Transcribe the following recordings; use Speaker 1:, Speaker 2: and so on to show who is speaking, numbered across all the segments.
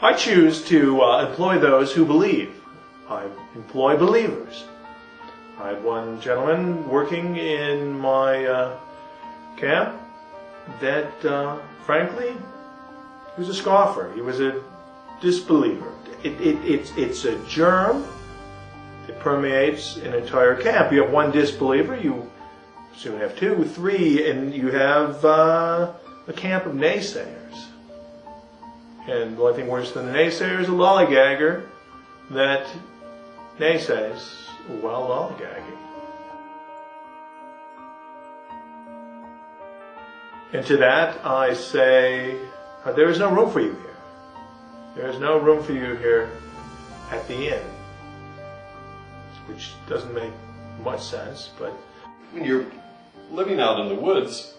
Speaker 1: I choose to employ those who believe. I employ believers. I had one gentleman working in my camp that, frankly, he was a scoffer. He was a disbeliever. It's a germ that permeates an entire camp. You have one disbeliever, you soon have 2, 3, and you have a camp of naysayers. And the only thing worse than a naysayer is a lollygagger that naysays while lollygagging. And to that I say, there is no room for you here. There is no room for you here at the inn. Which doesn't make much sense, but...
Speaker 2: When you're living out in the woods,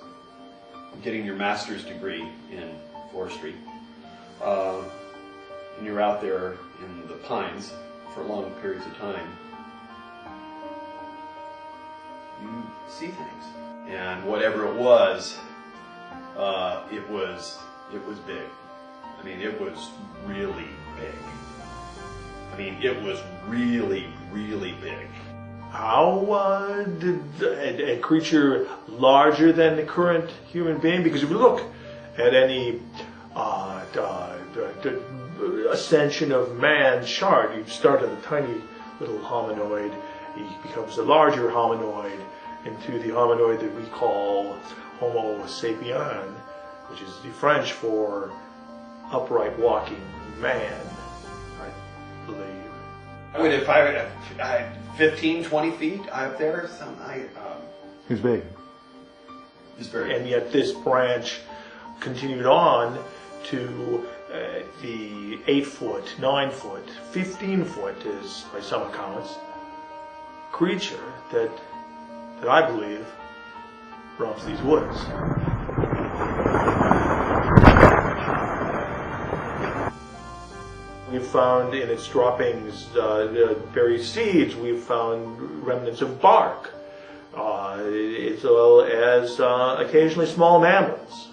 Speaker 2: getting your master's degree in forestry, and you're out there in the pines for long periods of time, you see things. And whatever it was big. I mean, it was really big. I mean, it was really, really big.
Speaker 1: How did a creature larger than the current human being? Because if you look at any ascension of man's chart, you start at a tiny little hominoid, he becomes a larger hominoid, into the hominoid that we call Homo sapien, which is the French for upright walking man, I believe.
Speaker 2: I mean, if I had 15, 20 feet out there,
Speaker 1: He's big.
Speaker 2: He's very
Speaker 1: and yet this branch continued on to the 8-foot, 9-foot, 15-foot is, by some accounts, creature that I believe roams these woods. We've found in its droppings, berry seeds, we've found remnants of bark, as well as occasionally small mammals.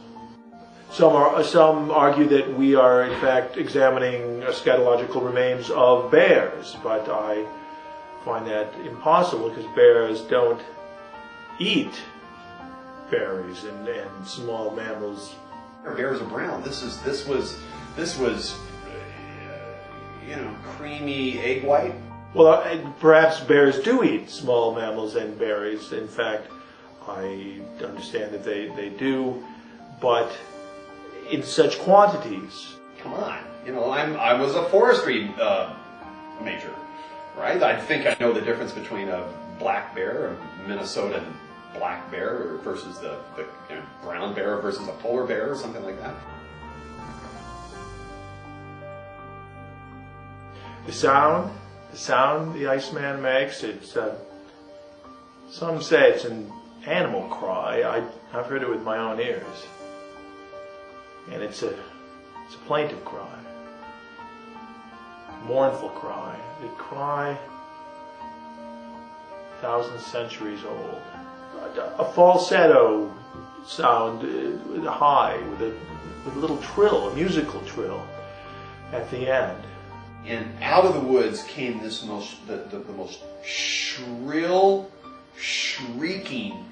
Speaker 1: Some argue that we are in fact examining scatological remains of bears, but I find that impossible because bears don't eat berries and small mammals.
Speaker 2: Bears are brown. This was creamy egg white.
Speaker 1: Well, perhaps bears do eat small mammals and berries. In fact, I understand that they do, but in such quantities.
Speaker 2: Come on, I was a forestry major, right? I think I know the difference between a black bear, a Minnesotan black bear, versus the brown bear versus a polar bear or something like that.
Speaker 1: The sound the Iceman makes, it's, some say it's an animal cry. I've heard it with my own ears. And it's a plaintive cry, mournful cry. A cry 1,000 centuries old. A falsetto sound, high, with a little trill, a musical trill at the end.
Speaker 2: And out of the woods came the most shrill, shrieking.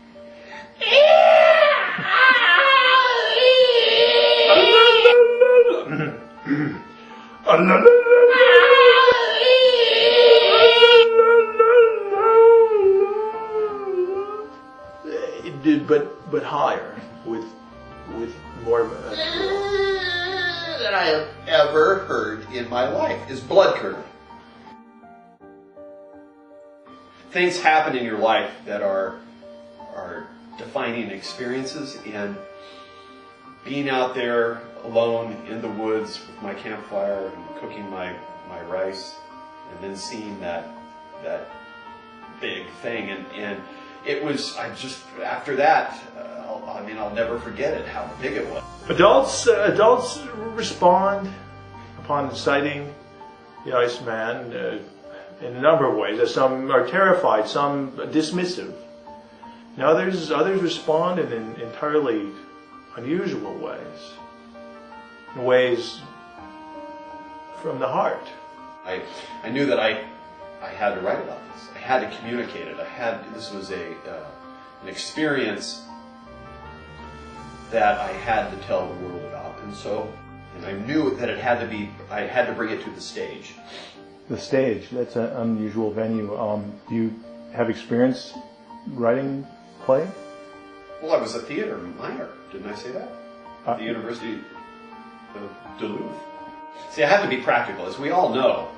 Speaker 1: But higher, with more
Speaker 2: than I have ever heard in my life. Is blood curdling. Things happen in your life that are defining experiences, and being out there alone in the woods with my campfire and cooking my rice, and then seeing that big thing, and it was, after that, I'll never forget it, how big it was.
Speaker 1: Adults respond upon sighting the Iceman in a number of ways. Some are terrified, some dismissive. And others respond in entirely unusual ways. In ways from the heart.
Speaker 2: I knew that I had to write about this. I had to communicate it. This was an experience that I had to tell the world about, and I knew that I had to bring it to the stage.
Speaker 3: The stage, that's an unusual venue. Do you have experience writing play?
Speaker 2: Well, I was a theater minor, didn't I say that? At the University of Duluth. See, I have to be practical, as we all know.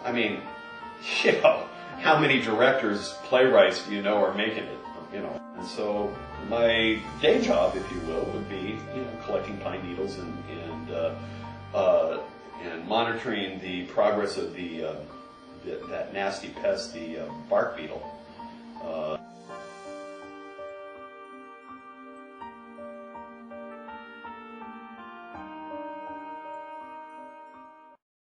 Speaker 2: I mean, how many directors, playwrights do you know are making it? And so my day job, if you will, would be collecting pine needles and monitoring the progress of that nasty pest, the bark beetle.